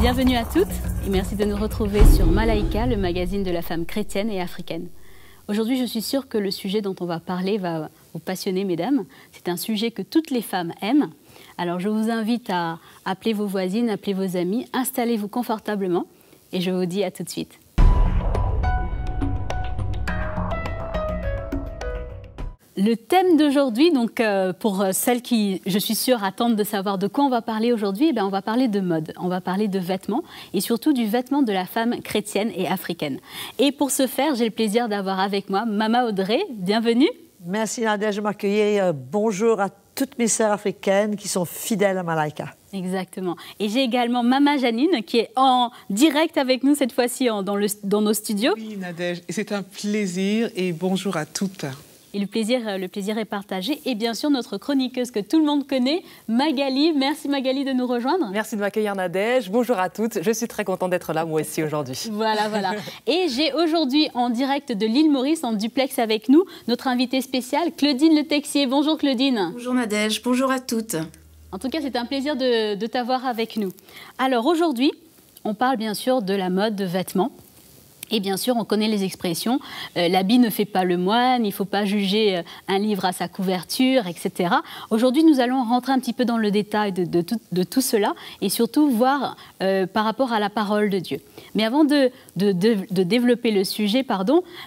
Bienvenue à toutes et merci de nous retrouver sur Malaika, le magazine de la femme chrétienne et africaine. Aujourd'hui, je suis sûre que le sujet dont on va parler va vous passionner, mesdames. C'est un sujet que toutes les femmes aiment. Alors, je vous invite à appeler vos voisines, appeler vos amis, installez-vous confortablement et je vous dis à tout de suite. Le thème d'aujourd'hui, donc pour celles qui, je suis sûre, attendent de savoir de quoi on va parler aujourd'hui, on va parler de mode, on va parler de vêtements et surtout du vêtement de la femme chrétienne et africaine. Et pour ce faire, j'ai le plaisir d'avoir avec moi Mama Audrey. Bienvenue. Merci Nadège de m'accueillir. Bonjour à toutes mes sœurs africaines qui sont fidèles à Malaika. Exactement. Et j'ai également Mama Janine qui est en direct avec nous cette fois-ci dans nos studios. Oui Nadège, et c'est un plaisir et bonjour à toutes. Et le plaisir est partagé. Et bien sûr, notre chroniqueuse que tout le monde connaît, Magali. Merci Magali de nous rejoindre. Merci de m'accueillir Nadège. Bonjour à toutes. Je suis très contente d'être là moi aussi aujourd'hui. Voilà. Et j'ai aujourd'hui en direct de l'île Maurice, en duplex avec nous, notre invitée spéciale, Claudine Le Texier. Bonjour Claudine. Bonjour Nadège, bonjour à toutes. En tout cas, c'est un plaisir de t'avoir avec nous. Alors aujourd'hui, on parle bien sûr de la mode de vêtements. Et bien sûr, on connaît les expressions, l'habit ne fait pas le moine, il ne faut pas juger un livre à sa couverture, etc. Aujourd'hui, nous allons rentrer un petit peu dans le détail de tout cela et surtout voir par rapport à la parole de Dieu. Mais avant de développer le sujet,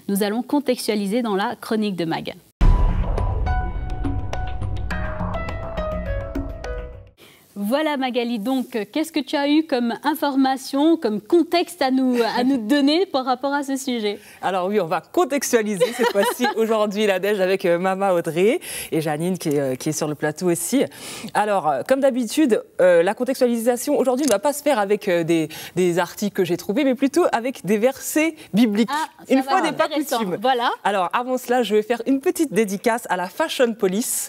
nous allons contextualiser dans la chronique de Mag. Voilà Magali, donc qu'est-ce que tu as eu comme information, comme contexte à nous donner par rapport à ce sujet? Alors oui, on va contextualiser cette fois-ci aujourd'hui Nadège avec Mama Audrey et Janine qui est sur le plateau aussi. Alors comme d'habitude, la contextualisation aujourd'hui ne va pas se faire avec des articles que j'ai trouvés, mais plutôt avec des versets bibliques. Une fois n'est pas coutume. Voilà. Alors avant cela, je vais faire une petite dédicace à la Fashion Police.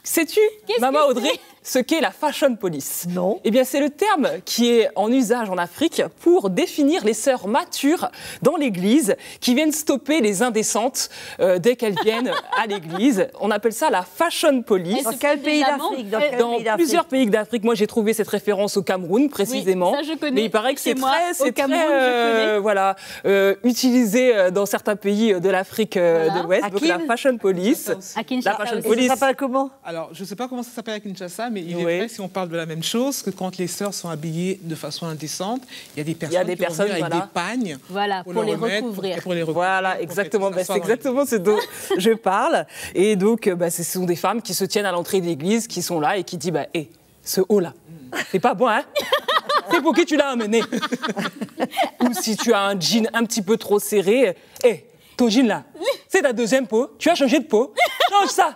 Sais-tu, Mama Audrey, ce qu'est la Fashion Police? Non. Eh bien, c'est le terme qui est en usage en Afrique pour définir les sœurs matures dans l'église qui viennent stopper les indécentes dès qu'elles viennent à l'église. On appelle ça la Fashion Police. Dans quel pays d'Afrique? Dans plusieurs pays d'Afrique. Moi, j'ai trouvé cette référence au Cameroun, précisément. Oui, ça, je connais. Mais il paraît que c'est utilisé dans certains pays de l'Afrique de l'Ouest. Donc, la Fashion Police. À Kinshasa. La Fashion Police. Ça s'appelle comment? Alors, je ne sais pas comment ça s'appelle à Kinshasa, mais il est vrai, si on parle de la même chose, que quand les sœurs sont habillées de façon indécente, il y a des personnes qui vont venir avec des pagnes pour les recouvrir. Voilà, exactement. C'est exactement ce dont je parle. Et donc, ce sont des femmes qui se tiennent à l'entrée de l'église, qui sont là et qui disent ce haut-là, c'est pas bon, hein? C'est pour qui tu l'as amené? Ou si tu as un jean un petit peu trop serré, ton jean là, c'est ta deuxième peau, tu as changé de peau, change ça!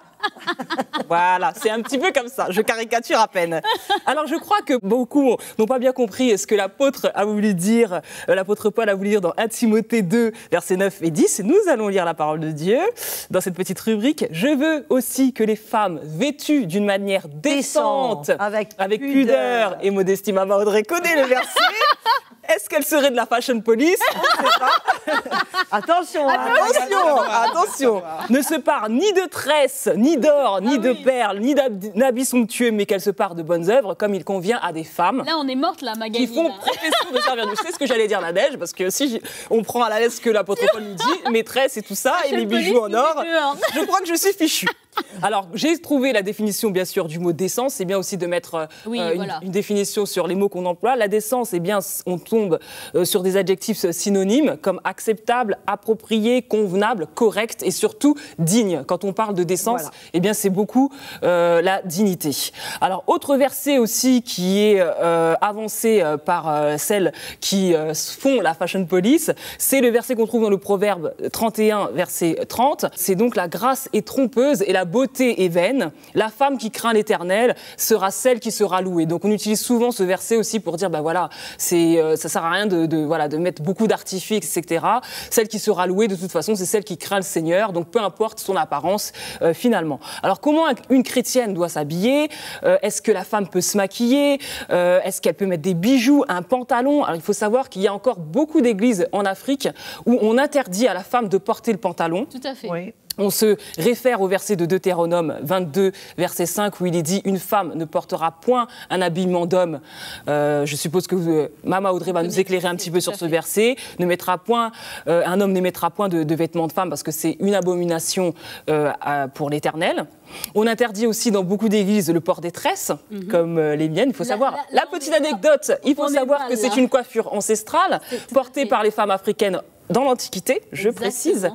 Voilà, c'est un petit peu comme ça, je caricature à peine. Alors je crois que beaucoup n'ont pas bien compris ce que l'apôtre a voulu dire, l'apôtre Paul a voulu dire dans 1 Timothée 2, versets 9 et 10. Nous allons lire la parole de Dieu dans cette petite rubrique. Je veux aussi que les femmes vêtues d'une manière décente, avec pudeur et modestie. Mama Audrey connaît le verset. Est-ce qu'elle serait de la Fashion Police? Je ne sais pas. Attention. Ne se pare ni de tresses, ni d'or, ni de perles, ni d'habits somptueux, mais qu'elle se pare de bonnes œuvres, comme il convient à des femmes. Là, on est morte, là, Magali. Qui font profession de servir Dieu. C'est ce que j'allais dire, Nadège, parce que si on prend à la lettre ce que l'apôtre Paul nous dit, mes tresses et tout ça, et mes bijoux en or, je crois que je suis fichue. Alors, j'ai trouvé la définition, bien sûr, du mot décence. C'est bien aussi de mettre une définition sur les mots qu'on emploie. La décence, on tombe sur des adjectifs synonymes comme acceptable, approprié, convenable, correct et surtout digne. Quand on parle de décence, c'est beaucoup la dignité. Alors, autre verset aussi qui est avancé par celles qui font la Fashion Police, c'est le verset qu'on trouve dans le Proverbe 31, verset 30. C'est donc la grâce est trompeuse et la beauté est vaine. La femme qui craint l'Éternel sera celle qui sera louée. Donc, on utilise souvent ce verset aussi pour dire, ça sert à rien de mettre beaucoup d'artifices, etc. Celle qui sera louée, de toute façon, c'est celle qui craint le Seigneur. Donc, peu importe son apparence, finalement. Alors, comment une chrétienne doit s'habiller? Est-ce que la femme peut se maquiller? Est-ce qu'elle peut mettre des bijoux, un pantalon? Alors, il faut savoir qu'il y a encore beaucoup d'églises en Afrique où on interdit à la femme de porter le pantalon. Tout à fait. Oui. On se réfère au verset de Deutéronome 22, verset 5, où il est dit « Une femme ne portera point un habillement d'homme ». Je suppose que Mama Audrey va nous éclairer un petit peu sur ce verset. Un homme ne mettra point de vêtements de femme parce que c'est une abomination pour l'Éternel. On interdit aussi dans beaucoup d'églises le port des tresses, comme les miennes. Il faut savoir, la petite anecdote, il faut savoir que c'est une coiffure ancestrale portée par les femmes africaines dans l'Antiquité, je précise,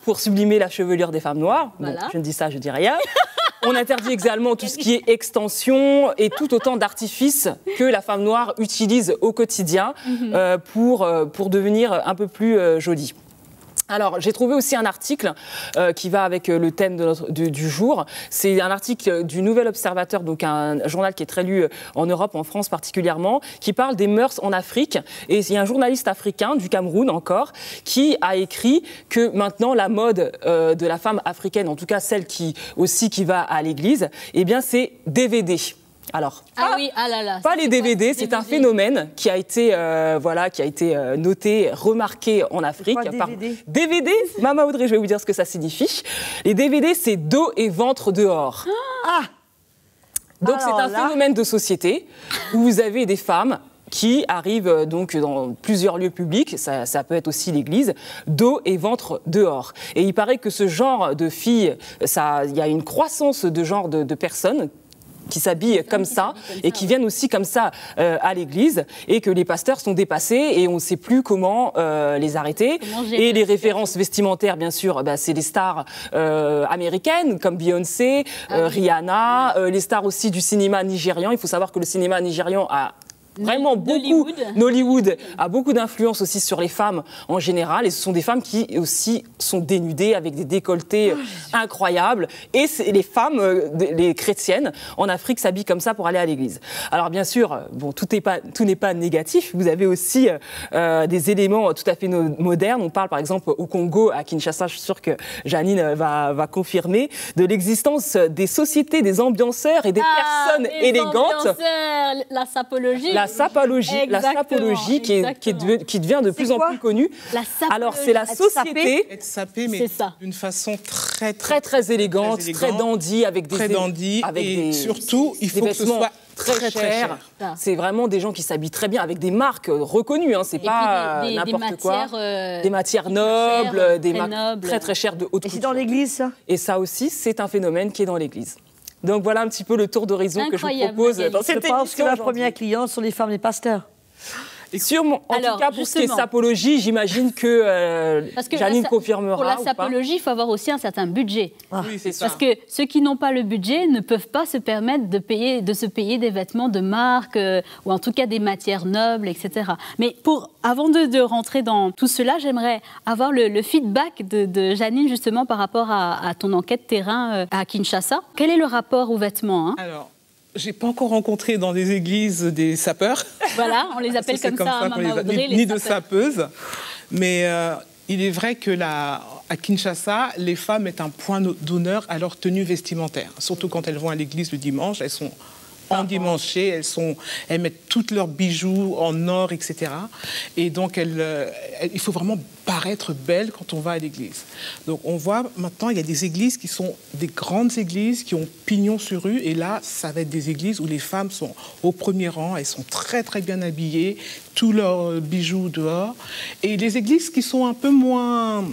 pour sublimer la chevelure des femmes noires. Voilà. Bon, je ne dis ça, je dis rien. On interdit également tout ce qui est extension et tout autant d'artifices que la femme noire utilise au quotidien pour devenir un peu plus jolie. Alors, j'ai trouvé aussi un article qui va avec le thème du jour. C'est un article du Nouvel Observateur, donc un journal qui est très lu en Europe, en France particulièrement, qui parle des mœurs en Afrique. Et il y a un journaliste africain, du Cameroun encore, qui a écrit que maintenant la mode de la femme africaine, en tout cas celle qui va à l'église, eh bien c'est DVD. Alors, pas les DVD, c'est un phénomène qui a été, noté, remarqué en Afrique. DVD, Mama Audrey, je vais vous dire ce que ça signifie. Les DVD, c'est dos et ventre dehors. Donc c'est un phénomène de société où vous avez des femmes qui arrivent donc dans plusieurs lieux publics, ça peut être aussi l'église, dos et ventre dehors. Et il paraît que ce genre de filles, il y a une croissance de genre de personnes qui s'habillent comme ça et qui viennent aussi comme ça à l'église, et que les pasteurs sont dépassés et on ne sait plus comment les arrêter. Et les références vestimentaires, bien sûr, c'est les stars américaines comme Beyoncé, Rihanna, les stars aussi du cinéma nigérian. Il faut savoir que le cinéma nigérian a vraiment beaucoup, Nollywood a beaucoup d'influence aussi sur les femmes en général, et ce sont des femmes qui aussi sont dénudées avec des décolletés incroyables, et les femmes, les chrétiennes en Afrique s'habillent comme ça pour aller à l'église. Alors bien sûr, bon, tout n'est pas négatif, vous avez aussi des éléments tout à fait modernes. On parle par exemple au Congo, à Kinshasa, je suis sûre que Janine va confirmer, de l'existence des sociétés, des ambianceurs et des personnes élégantes. La sapologie. La sapologie qui devient de plus en plus connue. Alors c'est la société. Être sapé, mais d'une façon très élégante, très dandy, et surtout il faut que ce soit très cher. C'est vraiment des gens qui s'habillent très bien avec des marques reconnues. C'est pas n'importe quoi. Des matières nobles, des marques très chères de haute couture. Et c'est dans l'église, ça? Et ça aussi, c'est un phénomène qui est dans l'église. Donc voilà un petit peu le tour d'horizon que je vous propose dans cette émission. Je pense que la première cliente sont les femmes les pasteurs. Sûrement. En tout cas, pour ce qui est sapologie, j'imagine que Janine confirmera. Pour la sapologie, il faut avoir aussi un certain budget. Oui, c'est ça. Parce que ceux qui n'ont pas le budget ne peuvent pas se permettre de se payer des vêtements de marque ou en tout cas des matières nobles, etc. Mais avant de rentrer dans tout cela, j'aimerais avoir le feedback de Janine justement par rapport à ton enquête terrain à Kinshasa. Quel est le rapport aux vêtements, Alors, j'ai pas encore rencontré dans des églises des sapeurs. Voilà, on les appelle comme ça, Mama Audrey, ni de sapeuses. Mais il est vrai que à Kinshasa, les femmes mettent un point d'honneur à leur tenue vestimentaire. Surtout quand elles vont à l'église le dimanche, elles sont endimanchées, elles mettent tous leurs bijoux en or, etc. Et donc, il faut vraiment paraître belle quand on va à l'église. Donc, on voit maintenant, il y a des églises qui sont des grandes églises qui ont pignon sur rue. Et là, ça va être des églises où les femmes sont au premier rang, elles sont très bien habillées, tous leurs bijoux dehors. Et les églises qui sont un peu moins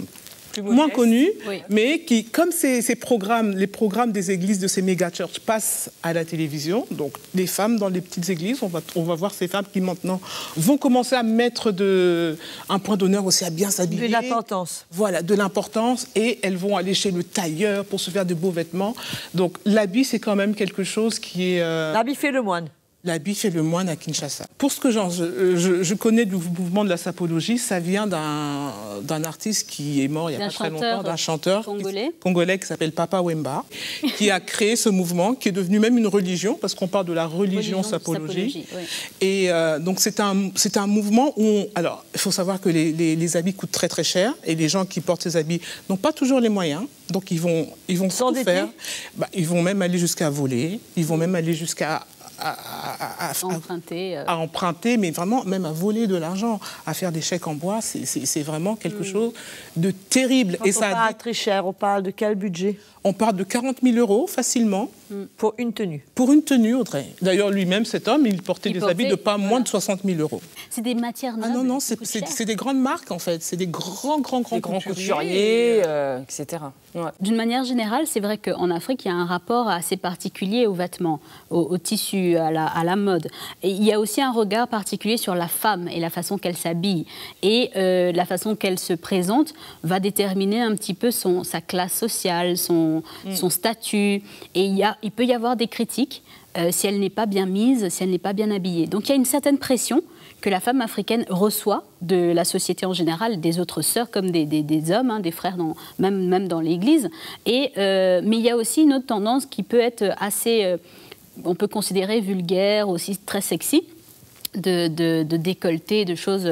connus, mais qui, comme les programmes des églises de ces méga-churches passent à la télévision, donc les femmes dans les petites églises, on va voir ces femmes qui maintenant vont commencer à mettre un point d'honneur aussi à bien s'habiller. De l'importance. Voilà, de l'importance, et elles vont aller chez le tailleur pour se faire de beaux vêtements. Donc l'habit, c'est quand même quelque chose qui est... L'habit fait le moine. L'habit fait le moine à Kinshasa. Pour ce que je connais du mouvement de la sapologie, ça vient d'un artiste qui est mort il n'y a pas très longtemps, d'un chanteur congolais qui s'appelle Papa Wemba, qui a créé ce mouvement, qui est devenu même une religion, parce qu'on parle de la religion sapologie. Et donc c'est un mouvement où... Alors, il faut savoir que les habits coûtent très cher, et les gens qui portent ces habits n'ont pas toujours les moyens. Donc ils vont tout faire. Ils vont même aller jusqu'à voler, ils vont même aller jusqu'à à emprunter, mais vraiment même à voler de l'argent, à faire des chèques en bois, c'est vraiment quelque chose de terrible. Quand on parle très cher, on parle de quel budget? On parle de 40 000 € facilement. Pour une tenue? Pour une tenue, Audrey. D'ailleurs, lui-même, cet homme, il portait des habits de pas moins de 60 000 €. C'est des matières nobles. Ah non, c'est des grandes marques, en fait. C'est des grands couturiers, etc. Ouais. D'une manière générale, c'est vrai qu'en Afrique, il y a un rapport assez particulier aux vêtements, au tissu, à la mode. Et il y a aussi un regard particulier sur la femme et la façon qu'elle s'habille. Et la façon qu'elle se présente va déterminer un petit peu sa classe sociale, son statut. Et il peut y avoir des critiques si elle n'est pas bien mise, si elle n'est pas bien habillée. Donc il y a une certaine pression que la femme africaine reçoit de la société en général, des autres sœurs comme des hommes, hein, des frères, même dans l'Église. Mais il y a aussi une autre tendance qui peut être assez, on peut considérer vulgaire, aussi très sexy, de décolleté, de choses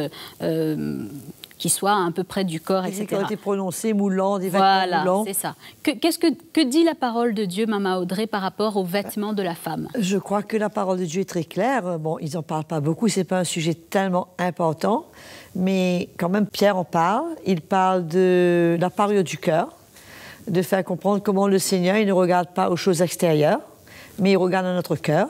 qui soient à peu près du corps, etc. Qui ont été prononcés moulants, des vêtements moulants. Voilà, c'est ça. Que dit la parole de Dieu, Mama Audrey, par rapport aux vêtements de la femme? Je crois que la parole de Dieu est très claire. Bon, ils n'en parlent pas beaucoup, ce n'est pas un sujet tellement important, mais quand même, Pierre en parle. Il parle de la parure du cœur, de faire comprendre comment le Seigneur, il ne regarde pas aux choses extérieures, mais il regarde à notre cœur.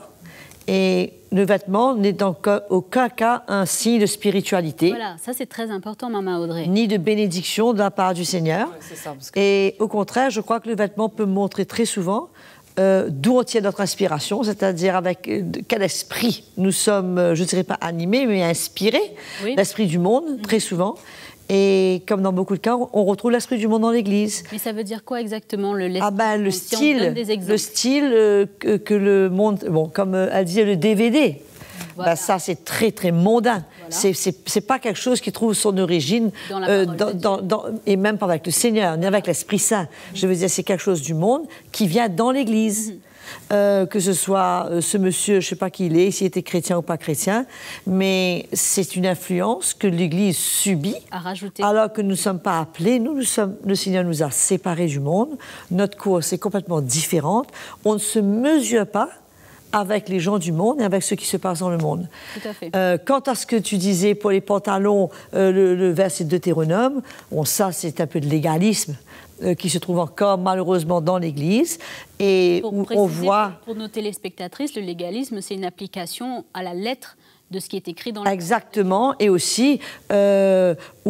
Et le vêtement n'est dans aucun cas un signe de spiritualité. Voilà, ça c'est très important, Mama Audrey. Ni de bénédiction de la part du Seigneur. Ouais, c'est ça, parce que... Et au contraire, je crois que le vêtement peut montrer très souvent d'où on tient notre inspiration, c'est-à-dire avec quel esprit nous sommes, je ne dirais pas animés, mais inspirés, l'esprit du monde, très souvent. Et comme dans beaucoup de cas, on retrouve l'esprit du monde dans l'Église. Mais ça veut dire quoi exactement le style, que le monde, bon, comme elle disait, le DVD. Voilà. Ben, ça, c'est très, très mondain. Voilà. C'est pas quelque chose qui trouve son origine et même pas avec le Seigneur, ni avec l'Esprit Saint. Je veux dire, c'est quelque chose du monde qui vient dans l'Église. Que ce soit ce monsieur, je ne sais pas qui il est, s'il était chrétien ou pas chrétien, mais c'est une influence que l'Église subit, alors que nous ne sommes pas appelés. Le Seigneur nous a séparés du monde. Notre course est complètement différente. On ne se mesure pas avec les gens du monde et avec ce qui se passe dans le monde. Tout à fait. Quant à ce que tu disais pour les pantalons, le verset de Deutéronome, bon, ça c'est un peu de légalisme qui se trouve encore malheureusement dans l'Église et où on voit... Pour nos téléspectatrices, le légalisme, c'est une application à la lettre de ce qui est écrit dans la... Exactement, et aussi où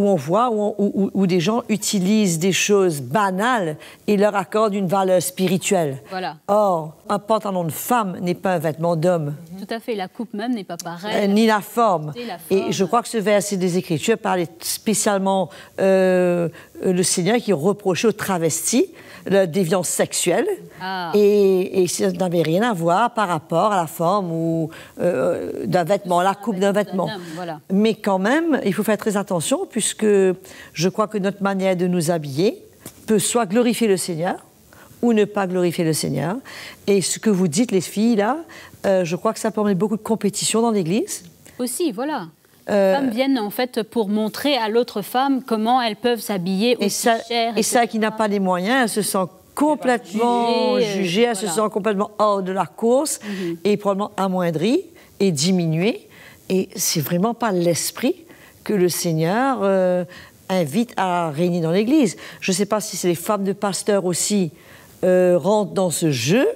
on voit, où des gens utilisent des choses banales et leur accordent une valeur spirituelle. Voilà. Or, un pantalon de femme n'est pas un vêtement d'homme. Tout à fait, la coupe même n'est pas pareille. Ni la forme. Et je crois que ce verset des Écritures parlait spécialement le Seigneur qui reprochait aux travestis la déviance sexuelle. Et ça n'avait rien à voir par rapport à la forme ou d'un vêtement, la coupe d'un vêtement. Voilà. Mais quand même, il faut faire très attention puisque je crois que notre manière de nous habiller peut soit glorifier le Seigneur ou ne pas glorifier le Seigneur. Et ce que vous dites, les filles, là, je crois que ça permet beaucoup de compétition dans l'Église. Aussi, voilà. Les femmes viennent en fait pour montrer à l'autre femme comment elles peuvent s'habiller aussi cher. Et ça qui n'a pas les moyens, elle se sent complètement jugée, elle se sent complètement hors de la course et probablement amoindrie et diminuée. Et c'est vraiment pas l'esprit que le Seigneur invite à régner dans l'Église. Je ne sais pas si c'est les femmes de pasteurs aussi rentrent dans ce jeu.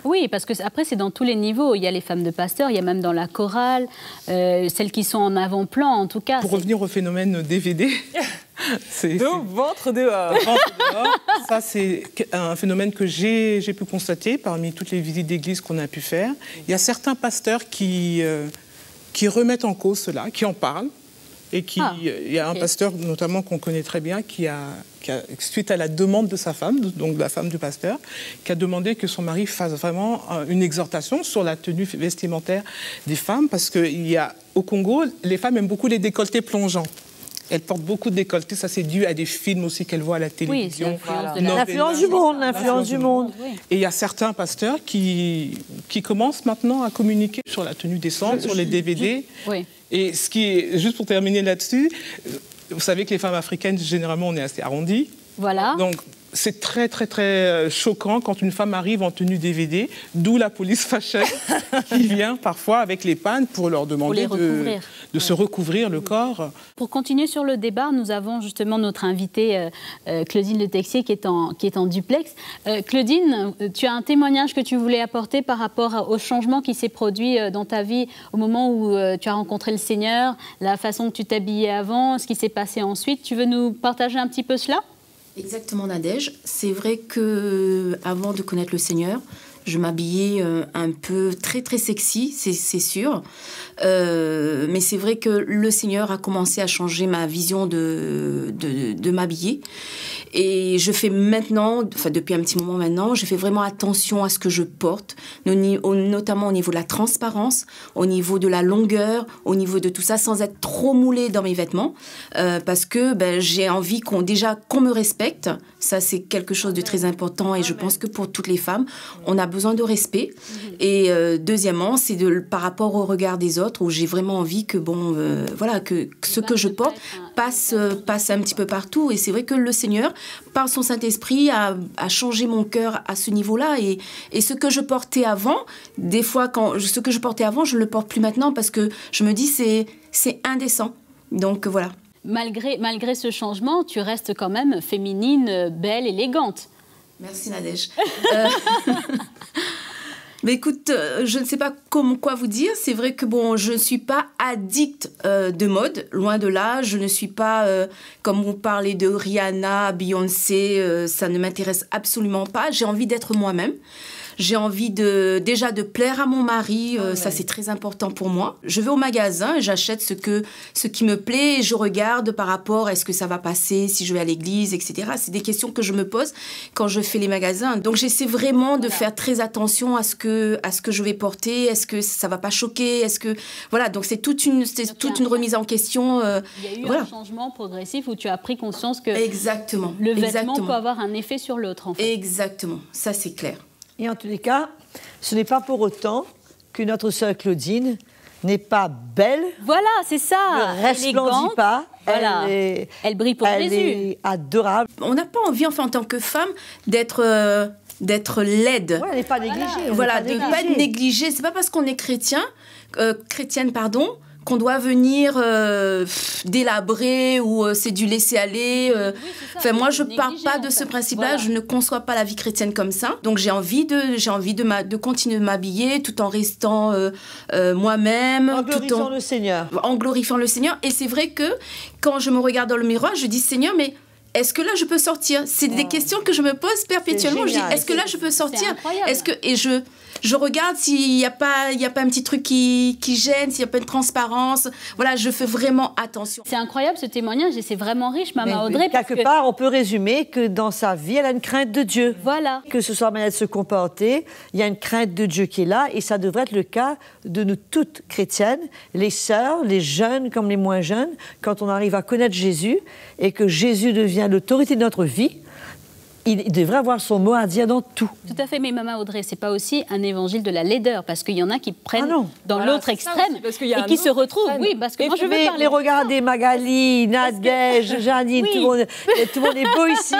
Oui, parce que après, c'est dans tous les niveaux. Il y a les femmes de pasteurs, il y a même dans la chorale, celles qui sont en avant-plan, en tout cas. Pour revenir au phénomène DVD... ventre dehors. Ça, c'est un phénomène que j'ai pu constater parmi toutes les visites d'église qu'on a pu faire. Il y a certains pasteurs qui remettent en cause cela, qui en parlent. Et il y a un pasteur, notamment, qu'on connaît très bien, qui a, suite à la demande de sa femme, donc la femme du pasteur, qui a demandé que son mari fasse vraiment une exhortation sur la tenue vestimentaire des femmes, parce qu'au Congo, les femmes aiment beaucoup les décolletés plongeants. Elles portent beaucoup de décolletés, ça c'est dû à des films aussi qu'elles voient à la télévision. Oui, l'influence du monde, l'influence du monde. Et il y a certains pasteurs qui commencent maintenant à communiquer sur la tenue décente, sur les DVD. Oui. Et ce qui est, juste pour terminer là-dessus, vous savez que les femmes africaines, généralement, on est assez arrondies. Voilà. Donc, c'est très, très, très choquant quand une femme arrive en tenue DVD, d'où la police fashion qui vient parfois avec les pannes pour leur demander de se recouvrir le corps. Pour continuer sur le débat, nous avons justement notre invitée Claudine Le Texier qui est en duplex. Claudine, tu as un témoignage que tu voulais apporter par rapport au changement qui s'est produit dans ta vie au moment où tu as rencontré le Seigneur, la façon que tu t'habillais avant, ce qui s'est passé ensuite. Tu veux nous partager un petit peu cela ? Exactement, Nadège. C'est vrai que avant de connaître le Seigneur, je m'habillais un peu très très sexy, c'est sûr. Mais c'est vrai que le Seigneur a commencé à changer ma vision de m'habiller. Et je fais maintenant, enfin depuis un petit moment maintenant, je fais vraiment attention à ce que je porte, notamment au niveau de la transparence, au niveau de la longueur, au niveau de tout ça, sans être trop moulée dans mes vêtements. Parce que j'ai envie qu'on me respecte. Ça, c'est quelque chose de très important et je pense que pour toutes les femmes, on a besoin de respect. Et deuxièmement, c'est par rapport au regard des autres où j'ai vraiment envie que, que ce que je porte passe un petit peu partout. Et c'est vrai que le Seigneur, par son Saint-Esprit, a changé mon cœur à ce niveau-là. Et ce que je portais avant, des fois, ce que je portais avant, je ne le porte plus maintenant parce que je me dis c'est indécent. Donc voilà. Malgré ce changement, tu restes quand même féminine, belle, élégante. Merci Nadège. Mais écoute, je ne sais pas quoi vous dire. C'est vrai que je ne suis pas addict de mode, loin de là. Je ne suis pas, comme vous parlez de Rihanna, Beyoncé, ça ne m'intéresse absolument pas. J'ai envie d'être moi-même. J'ai envie déjà de plaire à mon mari, ça c'est très important pour moi. Je vais au magasin, j'achète ce qui me plaît et je regarde par rapport à est-ce que ça va passer, si je vais à l'église, etc. C'est des questions que je me pose quand je fais les magasins. Donc j'essaie vraiment de faire très attention à ce que je vais porter, est-ce que ça va pas choquer, donc c'est toute une remise en question. Il y a eu un changement progressif où tu as pris conscience que Exactement. Le vêtement peut avoir un effet sur l'autre en fait. Exactement, ça c'est clair. Et en tous les cas, ce n'est pas pour autant que notre sœur Claudine n'est pas belle. Voilà, c'est ça. Ne resplendit pas. Voilà. Elle brille pour Jésus. Elle est adorable. On n'a pas envie, en tant que femme, d'être laide. Ouais, elle n'est pas négligée. Voilà, de ne pas être négligée. C'est pas parce qu'on est chrétienne, qu'on doit venir délabrer ou c'est du laisser-aller. Moi, je ne pars pas de ce principe-là. Voilà. Je ne conçois pas la vie chrétienne comme ça. Donc, j'ai envie de continuer de m'habiller tout en restant moi-même. En glorifiant le Seigneur. En glorifiant le Seigneur. Et c'est vrai que quand je me regarde dans le miroir, je dis, Seigneur, mais est-ce que là, je peux sortir? C'est des questions que je me pose perpétuellement. Je dis, est-ce que là, je peux sortir? Et je regarde s'il n'y a pas un petit truc qui gêne, s'il n'y a pas une transparence. Voilà, je fais vraiment attention. C'est incroyable ce témoignage et c'est vraiment riche, Maman Audrey. Quelque part, on peut résumer que dans sa vie, elle a une crainte de Dieu. Voilà. Que ce soit la manière de se comporter, il y a une crainte de Dieu qui est là et ça devrait être le cas de nous toutes chrétiennes, les sœurs, les jeunes comme les moins jeunes, quand on arrive à connaître Jésus et que Jésus devient l'autorité de notre vie. Il devrait avoir son mot à dire dans tout. Tout à fait, mais Maman Audrey, c'est pas aussi un évangile de la laideur, parce qu'il y en a qui prennent dans l'autre extrême et qui se retrouvent. Oui, parce que moi je veux parler. Regardez Magali, Nadège, Janine, tout le monde est beau ici.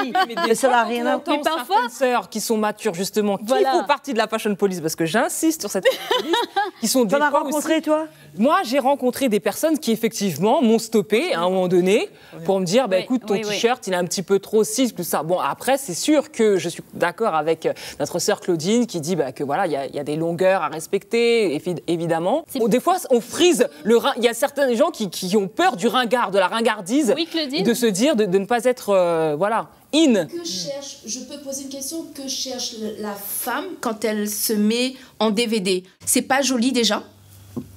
Mais ça n'a rien à voir. Mais parfois, certaines sœurs qui sont matures justement, qui font partie de la Fashion Police, parce que j'insiste sur cette police, qui sont des fois aussi. Tu en as rencontré, toi? Moi, j'ai rencontré des personnes qui, effectivement, m'ont stoppé à un moment donné pour me dire, écoute, ton t-shirt, il est un petit peu trop ci, tout ça. Bon, après, c'est sûr que je suis d'accord avec notre sœur Claudine qui dit que voilà, il y a des longueurs à respecter, évidemment. Des fois, on frise le il y a certains gens qui ont peur du ringard, de la ringardise, de se dire de ne pas être, in. Je peux poser une question, que cherche la femme quand elle se met en DVD? C'est pas joli déjà.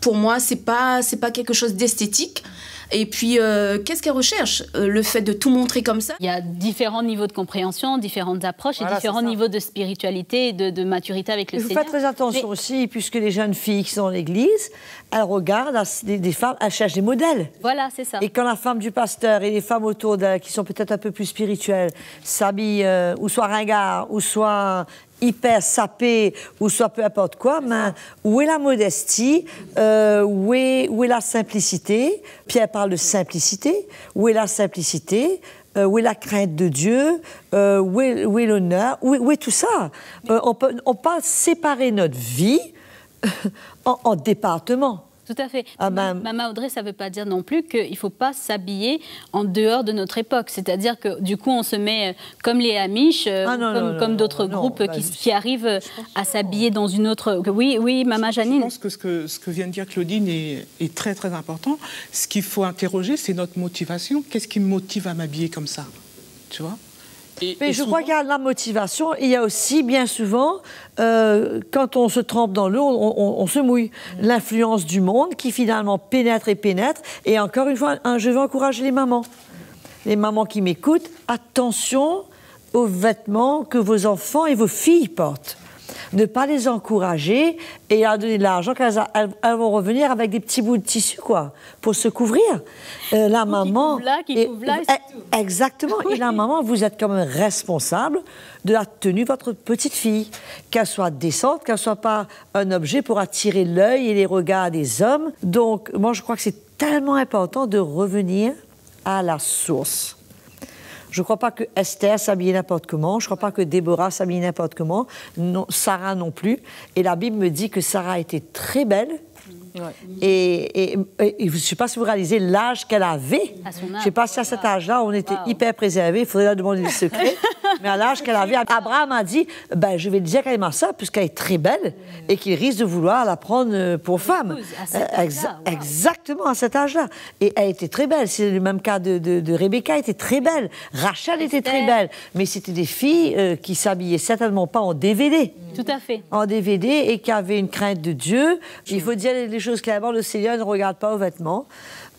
Pour moi, c'est pas quelque chose d'esthétique. Et puis, qu'est-ce qu'elle recherche? Le fait de tout montrer comme ça? Il y a différents niveaux de compréhension, différentes approches et différents niveaux de spiritualité et de maturité avec le Seigneur. Il faut faire très attention aussi, puisque les jeunes filles qui sont dans l'église, elles regardent des femmes, elles cherchent des modèles. Voilà, c'est ça. Et quand la femme du pasteur et les femmes autour d'elle, qui sont peut-être un peu plus spirituelles, s'habillent ou soit ringard, ou soit hyper sapé, ou soit peu importe quoi, mais où est la modestie, où est la simplicité? Pierre parle de simplicité. Où est la simplicité? où est la crainte de Dieu, où est l'honneur, où est tout ça? On peut pas séparer notre vie en départements. Tout à fait. Maman Audrey, ça ne veut pas dire non plus qu'il ne faut pas s'habiller en dehors de notre époque. C'est-à-dire que du coup, on se met comme les Amish, comme d'autres groupes qui arrivent à s'habiller dans une autre... Oui, Maman Janine. Je pense que ce que vient de dire Claudine est très, très important. Ce qu'il faut interroger, c'est notre motivation. Qu'est-ce qui me motive à m'habiller comme ça? Tu vois? Mais je crois qu'il y a la motivation, il y a aussi, bien souvent, quand on se trempe dans l'eau, on se mouille. L'influence du monde qui finalement pénètre. Et encore une fois, je veux encourager les mamans. Les mamans qui m'écoutent, attention aux vêtements que vos enfants et vos filles portent. Ne pas les encourager et leur donner de l'argent quand elles vont revenir avec des petits bouts de tissu, quoi, pour se couvrir. La maman... Qui couvre là, c'est tout. Exactement. Oui. Et la maman, vous êtes quand même responsable de la tenue de votre petite fille. Qu'elle soit décente, qu'elle ne soit pas un objet pour attirer l'œil et les regards des hommes. Donc, moi, je crois que c'est tellement important de revenir à la source. Je ne crois pas que Esther s'habillait n'importe comment. Je ne crois pas que Déborah s'habillait n'importe comment. Non, Sarah non plus. Et la Bible me dit que Sarah était très belle. Ouais. Et je ne sais pas si vous réalisez l'âge qu'elle avait. Je ne sais pas si à cet âge-là, on était hyper préservés. Il faudrait leur demander des secrets. Mais à l'âge qu'elle avait, Abraham a dit, je vais dire qu'elle est ma sœur, puisqu'elle est très belle, et qu'il risque de vouloir la prendre pour femme. Exactement, à cet âge-là. Et elle était très belle. C'est le même cas de Rebecca, elle était très belle. Rachel était très belle. Mais c'était des filles qui s'habillaient certainement pas en DVD. Tout à fait. En DVD, et qui avaient une crainte de Dieu. Il faut dire les choses clairement, le Seigneur ne regarde pas aux vêtements.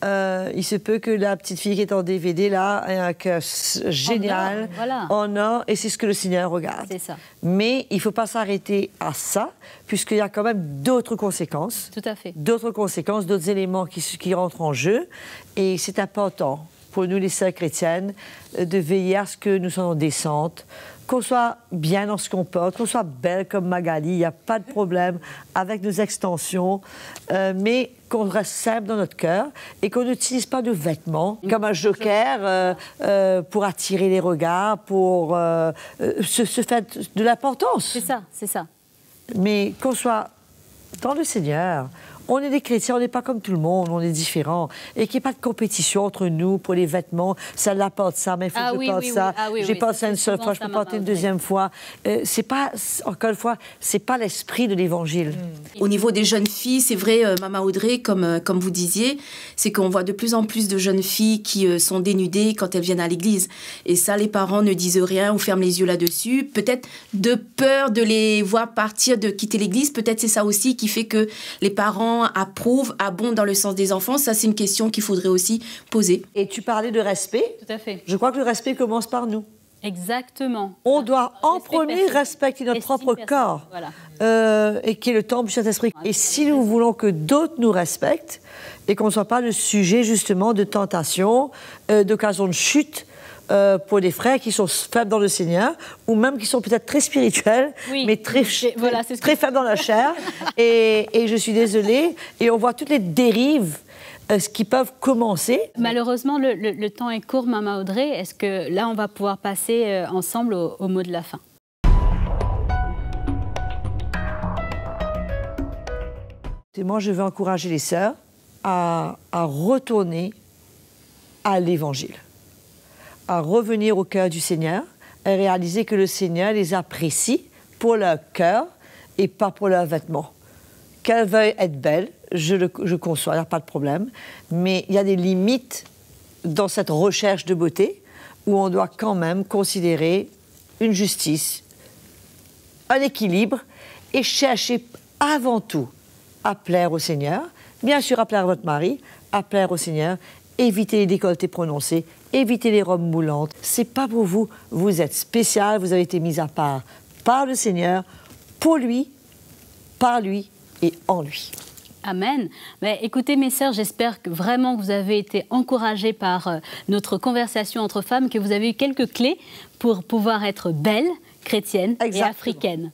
Il se peut que la petite fille qui est en DVD, là, ait un cœur génial, en or, et c'est ce que le Seigneur regarde. C'est ça. Mais il ne faut pas s'arrêter à ça, puisqu'il y a quand même d'autres conséquences. Tout à fait. D'autres conséquences, d'autres éléments qui rentrent en jeu. Et c'est important pour nous, les sœurs chrétiennes, de veiller à ce que nous soyons décentes, qu'on soit bien dans ce qu'on porte, qu'on soit belle comme Magali, il n'y a pas de problème avec nos extensions, mais qu'on reste simple dans notre cœur et qu'on n'utilise pas de vêtements comme un joker pour attirer les regards, pour se faire de l'importance. C'est ça, c'est ça. Mais qu'on soit dans le Seigneur. On est des chrétiens, on n'est pas comme tout le monde, on est différents. Et qu'il n'y ait pas de compétition entre nous pour les vêtements. Celle-là porte ça, mais il faut que je porte ça. J'ai porté ça une seule fois, je peux porter une deuxième fois. C'est pas, encore une fois, c'est pas l'esprit de l'Évangile. Au niveau des jeunes filles, c'est vrai, Maman Audrey, comme vous disiez, c'est qu'on voit de plus en plus de jeunes filles qui sont dénudées quand elles viennent à l'église. Et ça, les parents ne disent rien ou ferment les yeux là-dessus. Peut-être de peur de les voir partir, de quitter l'église. Peut-être c'est ça aussi qui fait que les parents approuve, abonde dans le sens des enfants. Ça, c'est une question qu'il faudrait aussi poser. Et tu parlais de respect. Tout à fait. Je crois que le respect commence par nous. Exactement. On doit en premier respecter notre propre corps, et qui est le temple du Saint-Esprit. Et si nous voulons que d'autres nous respectent, et qu'on ne soit pas le sujet justement de tentation, d'occasion de chute, pour des frères qui sont faibles dans le Seigneur, ou même qui sont peut-être très spirituels, mais très faibles dans la chair. Et je suis désolée, et on voit toutes les dérives qui peuvent commencer. Malheureusement, le temps est court, Maman Audrey. Est-ce que là, on va pouvoir passer ensemble au mot de la fin? Et moi, je veux encourager les sœurs à retourner à l'Évangile, à revenir au cœur du Seigneur, à réaliser que le Seigneur les apprécie pour leur cœur et pas pour leurs vêtements. Qu'elles veuillent être belles, je conçois, il n'y a pas de problème, mais il y a des limites dans cette recherche de beauté où on doit quand même considérer une justice, un équilibre et chercher avant tout à plaire au Seigneur, bien sûr à plaire à votre mari, à plaire au Seigneur, évitez les décolletés prononcés, évitez les robes moulantes. C'est pas pour vous. Vous êtes spécial, vous avez été mis à part par le Seigneur, pour lui, par lui et en lui. Amen. Mais écoutez, mes sœurs, j'espère que vraiment que vous avez été encouragées par notre conversation entre femmes, que vous avez eu quelques clés pour pouvoir être belle, chrétienne et africaine.